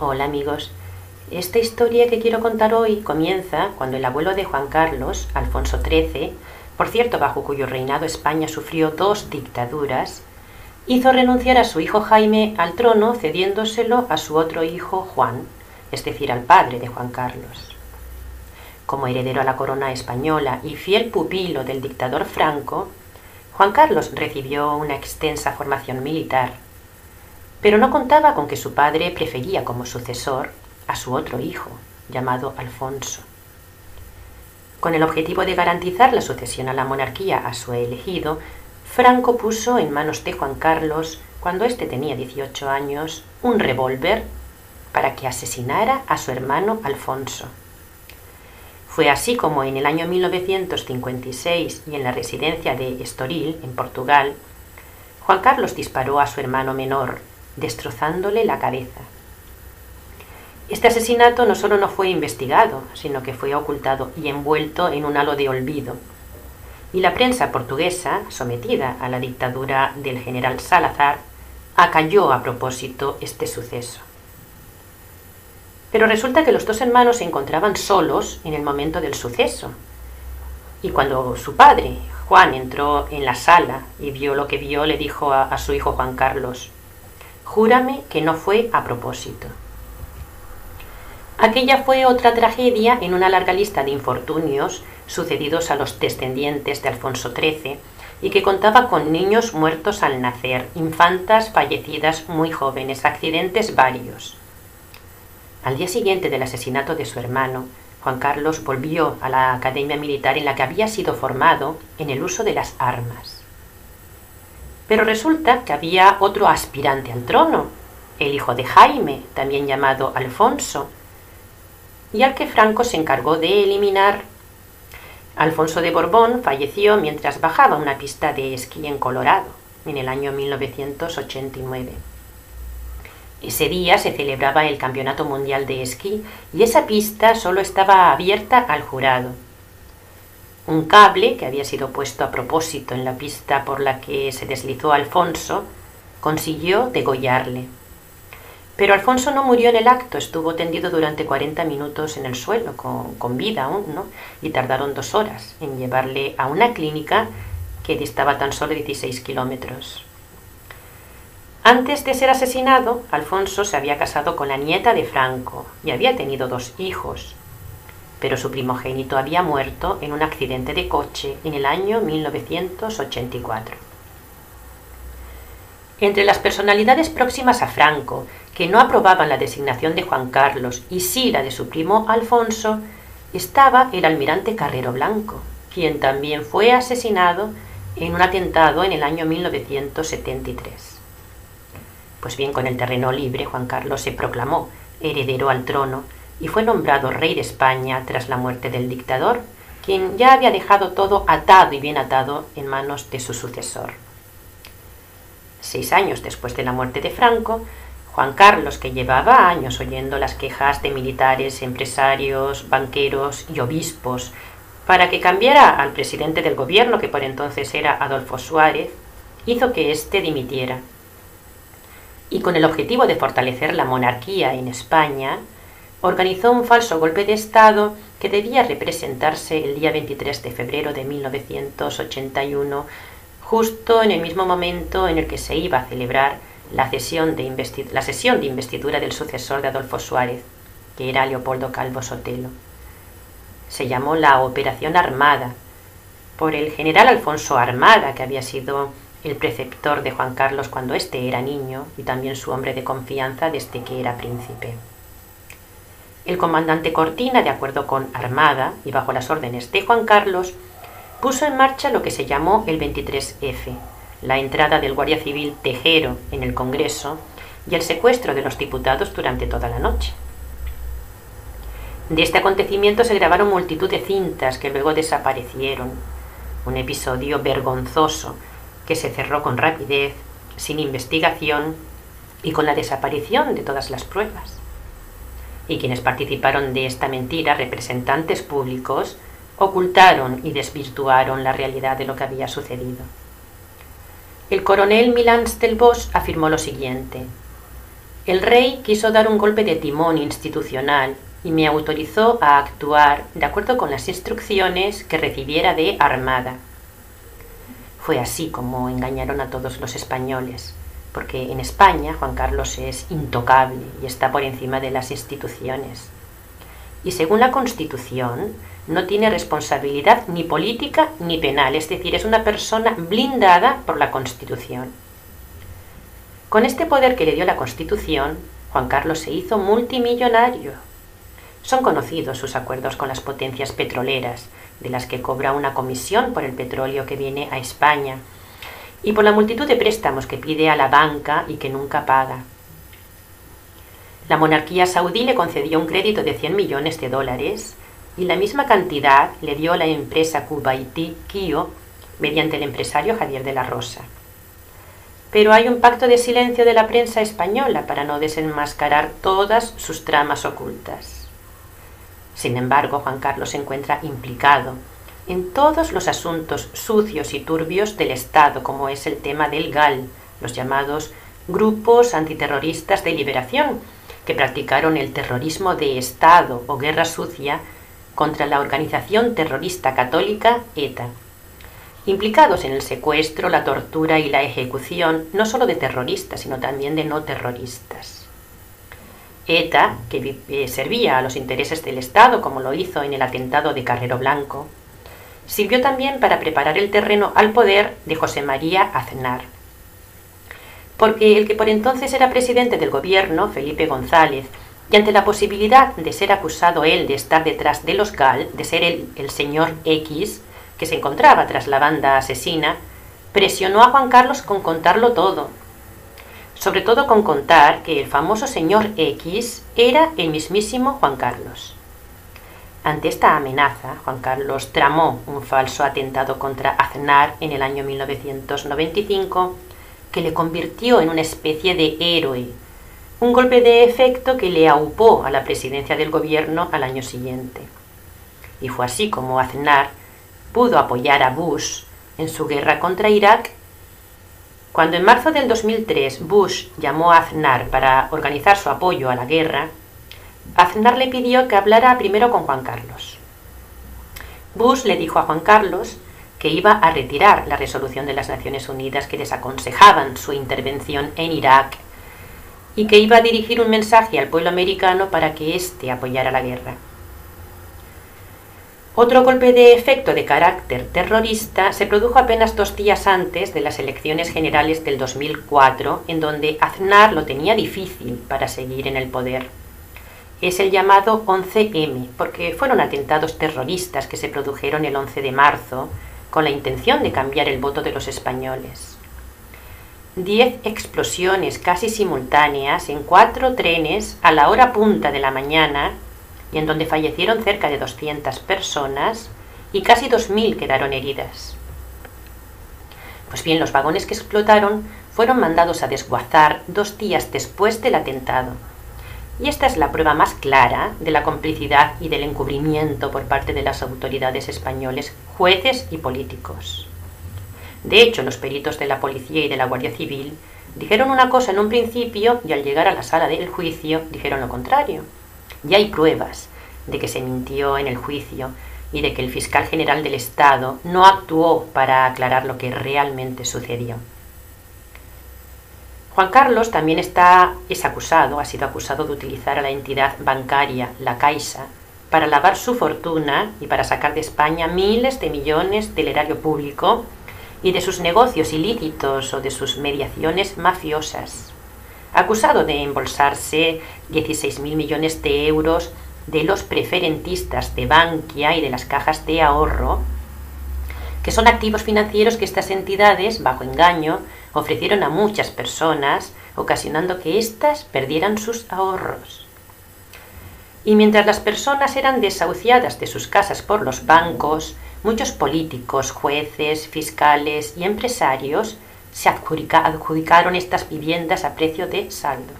Hola amigos, esta historia que quiero contar hoy comienza cuando el abuelo de Juan Carlos, Alfonso XIII, por cierto bajo cuyo reinado España sufrió 2 dictaduras, hizo renunciar a su hijo Jaime al trono cediéndoselo a su otro hijo Juan, es decir, al padre de Juan Carlos. Como heredero a la corona española y fiel pupilo del dictador Franco, Juan Carlos recibió una extensa formación militar, pero no contaba con que su padre prefería como sucesor a su otro hijo, llamado Alfonso. Con el objetivo de garantizar la sucesión a la monarquía a su elegido, Franco puso en manos de Juan Carlos, cuando éste tenía 18 años, un revólver para que asesinara a su hermano Alfonso. Fue así como en el año 1956 y en la residencia de Estoril, en Portugal, Juan Carlos disparó a su hermano menor, destrozándole la cabeza. Este asesinato no solo no fue investigado, sino que fue ocultado y envuelto en un halo de olvido. Y la prensa portuguesa, sometida a la dictadura del general Salazar, acalló a propósito este suceso. Pero resulta que los 2 hermanos se encontraban solos en el momento del suceso. Y cuando su padre, Juan, entró en la sala y vio lo que vio, le dijo a su hijo Juan Carlos: «Júrame que no fue a propósito». Aquella fue otra tragedia en una larga lista de infortunios sucedidos a los descendientes de Alfonso XIII y que contaba con niños muertos al nacer, infantas fallecidas muy jóvenes, accidentes varios. Al día siguiente del asesinato de su hermano, Juan Carlos volvió a la academia militar en la que había sido formado en el uso de las armas. Pero resulta que había otro aspirante al trono, el hijo de Jaime, también llamado Alfonso, y al que Franco se encargó de eliminar. Alfonso de Borbón falleció mientras bajaba una pista de esquí en Colorado, en el año 1989. Ese día se celebraba el Campeonato Mundial de Esquí y esa pista solo estaba abierta al jurado. Un cable que había sido puesto a propósito en la pista por la que se deslizó Alfonso consiguió degollarle. Pero Alfonso no murió en el acto, estuvo tendido durante 40 minutos en el suelo, con vida aún, ¿no? Y tardaron 2 horas en llevarle a una clínica que distaba tan solo 16 kilómetros. Antes de ser asesinado, Alfonso se había casado con la nieta de Franco y había tenido 2 hijos, pero su primogénito había muerto en un accidente de coche en el año 1984. Entre las personalidades próximas a Franco, que no aprobaban la designación de Juan Carlos y sí la de su primo Alfonso, estaba el almirante Carrero Blanco, quien también fue asesinado en un atentado en el año 1973. Pues bien, con el terreno libre, Juan Carlos se proclamó heredero al trono y fue nombrado rey de España tras la muerte del dictador, quien ya había dejado todo atado y bien atado en manos de su sucesor. 6 años después de la muerte de Franco, Juan Carlos, que llevaba años oyendo las quejas de militares, empresarios, banqueros y obispos para que cambiara al presidente del gobierno, que por entonces era Adolfo Suárez, hizo que éste dimitiera. Y con el objetivo de fortalecer la monarquía en España, organizó un falso golpe de Estado que debía representarse el día 23 de febrero de 1981, justo en el mismo momento en el que se iba a celebrar la sesión de investidura del sucesor de Adolfo Suárez, que era Leopoldo Calvo Sotelo. Se llamó la Operación Armada, por el general Alfonso Armada, que había sido el preceptor de Juan Carlos cuando éste era niño y también su hombre de confianza desde que era príncipe. El comandante Cortina, de acuerdo con Armada y bajo las órdenes de Juan Carlos, puso en marcha lo que se llamó el 23F, la entrada del guardia civil Tejero en el Congreso y el secuestro de los diputados durante toda la noche. De este acontecimiento se grabaron multitud de cintas que luego desaparecieron, un episodio vergonzoso que se cerró con rapidez, sin investigación y con la desaparición de todas las pruebas. Y quienes participaron de esta mentira, representantes públicos, ocultaron y desvirtuaron la realidad de lo que había sucedido. El coronel Milans del Bosch afirmó lo siguiente: El rey quiso dar un golpe de timón institucional y me autorizó a actuar de acuerdo con las instrucciones que recibiera de Armada. Fue así como engañaron a todos los españoles, porque en España Juan Carlos es intocable y está por encima de las instituciones. Y según la Constitución, no tiene responsabilidad ni política ni penal, es decir, es una persona blindada por la Constitución. Con este poder que le dio la Constitución, Juan Carlos se hizo multimillonario. Son conocidos sus acuerdos con las potencias petroleras, de las que cobra una comisión por el petróleo que viene a España, y por la multitud de préstamos que pide a la banca y que nunca paga. La monarquía saudí le concedió un crédito de 100 millones de dólares y la misma cantidad le dio la empresa kuwaití Kio mediante el empresario Javier de la Rosa. Pero hay un pacto de silencio de la prensa española para no desenmascarar todas sus tramas ocultas. Sin embargo, Juan Carlos se encuentra implicado en todos los asuntos sucios y turbios del Estado, como es el tema del GAL, los llamados grupos antiterroristas de liberación, que practicaron el terrorismo de Estado o guerra sucia contra la organización terrorista católica ETA, implicados en el secuestro, la tortura y la ejecución no solo de terroristas, sino también de no terroristas. ETA, que servía a los intereses del Estado, como lo hizo en el atentado de Carrero Blanco, sirvió también para preparar el terreno al poder de José María Aznar. Porque el que por entonces era presidente del gobierno, Felipe González, y ante la posibilidad de ser acusado él de estar detrás de los GAL, de ser el señor X, que se encontraba tras la banda asesina, presionó a Juan Carlos con contarlo todo. Sobre todo con contar que el famoso señor X era el mismísimo Juan Carlos. Ante esta amenaza, Juan Carlos tramó un falso atentado contra Aznar en el año 1995 que le convirtió en una especie de héroe, un golpe de efecto que le aupó a la presidencia del gobierno al año siguiente. Y fue así como Aznar pudo apoyar a Bush en su guerra contra Irak. Cuando en marzo del 2003 Bush llamó a Aznar para organizar su apoyo a la guerra, Aznar le pidió que hablara primero con Juan Carlos. Bush le dijo a Juan Carlos que iba a retirar la resolución de las Naciones Unidas que desaconsejaban su intervención en Irak y que iba a dirigir un mensaje al pueblo americano para que éste apoyara la guerra. Otro golpe de efecto de carácter terrorista se produjo apenas 2 días antes de las elecciones generales del 2004, en donde Aznar lo tenía difícil para seguir en el poder. Es el llamado 11M, porque fueron atentados terroristas que se produjeron el 11 de marzo con la intención de cambiar el voto de los españoles. 10 explosiones casi simultáneas en 4 trenes a la hora punta de la mañana, y en donde fallecieron cerca de 200 personas y casi 2000 quedaron heridas. Pues bien, los vagones que explotaron fueron mandados a desguazar 2 días después del atentado. Y esta es la prueba más clara de la complicidad y del encubrimiento por parte de las autoridades españoles, jueces y políticos. De hecho, los peritos de la policía y de la Guardia Civil dijeron una cosa en un principio y al llegar a la sala del juicio dijeron lo contrario. Ya hay pruebas de que se mintió en el juicio y de que el fiscal general del Estado no actuó para aclarar lo que realmente sucedió. Juan Carlos también ha sido acusado de utilizar a la entidad bancaria, la Caixa, para lavar su fortuna y para sacar de España miles de millones del erario público y de sus negocios ilícitos o de sus mediaciones mafiosas. Acusado de embolsarse 16.000 millones de euros de los preferentistas de Bankia y de las cajas de ahorro, que son activos financieros que estas entidades, bajo engaño, ofrecieron a muchas personas, ocasionando que éstas perdieran sus ahorros. Y mientras las personas eran desahuciadas de sus casas por los bancos, muchos políticos, jueces, fiscales y empresarios se adjudicaron estas viviendas a precio de saldo.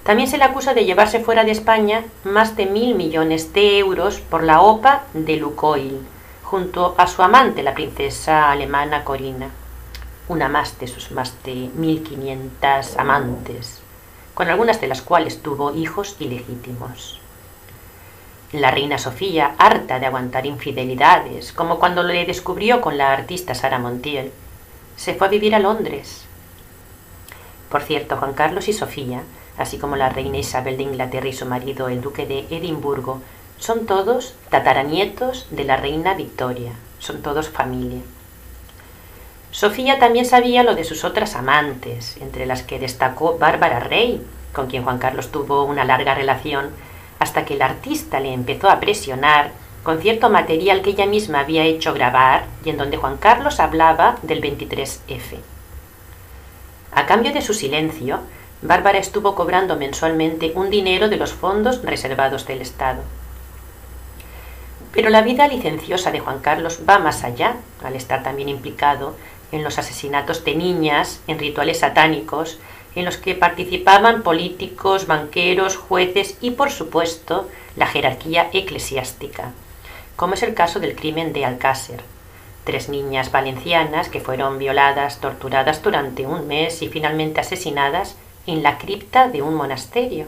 También se le acusa de llevarse fuera de España más de 1.000 millones de euros por la OPA de Lukoil, junto a su amante, la princesa alemana Corina, una más de sus más de 1.500 amantes, con algunas de las cuales tuvo hijos ilegítimos. La reina Sofía, harta de aguantar infidelidades, como cuando le descubrió con la artista Sara Montiel, se fue a vivir a Londres. Por cierto, Juan Carlos y Sofía, así como la reina Isabel de Inglaterra y su marido, el duque de Edimburgo, son todos tataranietos de la reina Victoria, son todos familia. Sofía también sabía lo de sus otras amantes, entre las que destacó Bárbara Rey, con quien Juan Carlos tuvo una larga relación, hasta que el artista le empezó a presionar con cierto material que ella misma había hecho grabar y en donde Juan Carlos hablaba del 23F. A cambio de su silencio, Bárbara estuvo cobrando mensualmente un dinero de los fondos reservados del Estado. Pero la vida licenciosa de Juan Carlos va más allá, al estar también implicado en los asesinatos de niñas, en rituales satánicos, en los que participaban políticos, banqueros, jueces y, por supuesto, la jerarquía eclesiástica, como es el caso del crimen de Alcácer. 3 niñas valencianas que fueron violadas, torturadas durante un mes y finalmente asesinadas en la cripta de un monasterio,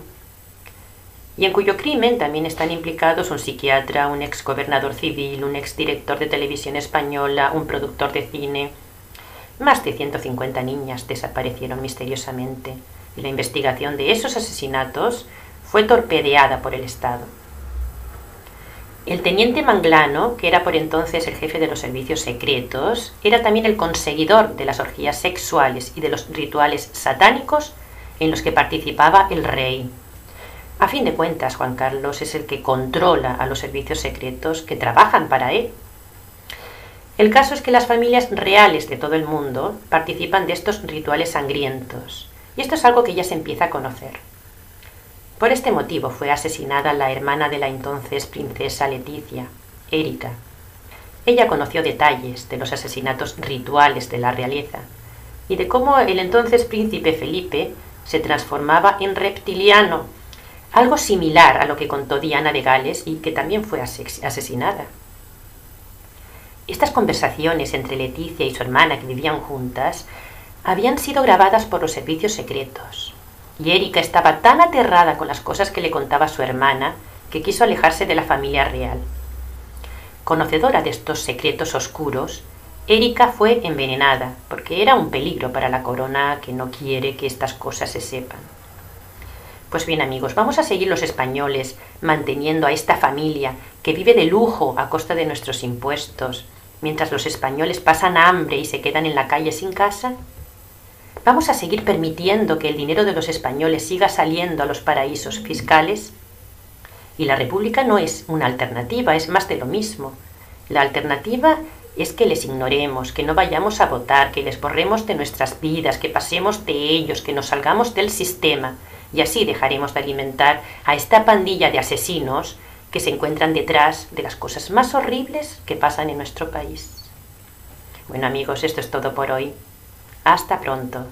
y en cuyo crimen también están implicados un psiquiatra, un exgobernador civil, un exdirector de televisión española, un productor de cine. Más de 150 niñas desaparecieron misteriosamente y la investigación de esos asesinatos fue torpedeada por el Estado. El teniente Manglano, que era por entonces el jefe de los servicios secretos, era también el conseguidor de las orgías sexuales y de los rituales satánicos en los que participaba el rey. A fin de cuentas, Juan Carlos es el que controla a los servicios secretos que trabajan para él. El caso es que las familias reales de todo el mundo participan de estos rituales sangrientos, y esto es algo que ya se empieza a conocer. Por este motivo fue asesinada la hermana de la entonces princesa Leticia, Erika. Ella conoció detalles de los asesinatos rituales de la realeza y de cómo el entonces príncipe Felipe se transformaba en reptiliano, algo similar a lo que contó Diana de Gales y que también fue asesinada. Estas conversaciones entre Leticia y su hermana, que vivían juntas, habían sido grabadas por los servicios secretos, y Erika estaba tan aterrada con las cosas que le contaba su hermana que quiso alejarse de la familia real. Conocedora de estos secretos oscuros, Erika fue envenenada, porque era un peligro para la corona que no quiere que estas cosas se sepan. Pues bien, amigos, vamos a seguir los españoles manteniendo a esta familia que vive de lujo a costa de nuestros impuestos, mientras los españoles pasan hambre y se quedan en la calle sin casa. ¿Vamos a seguir permitiendo que el dinero de los españoles siga saliendo a los paraísos fiscales? Y la República no es una alternativa, es más de lo mismo. La alternativa es que les ignoremos, que no vayamos a votar, que les borremos de nuestras vidas, que pasemos de ellos, que nos salgamos del sistema, y así dejaremos de alimentar a esta pandilla de asesinos que se encuentran detrás de las cosas más horribles que pasan en nuestro país. Bueno, amigos, esto es todo por hoy. Hasta pronto.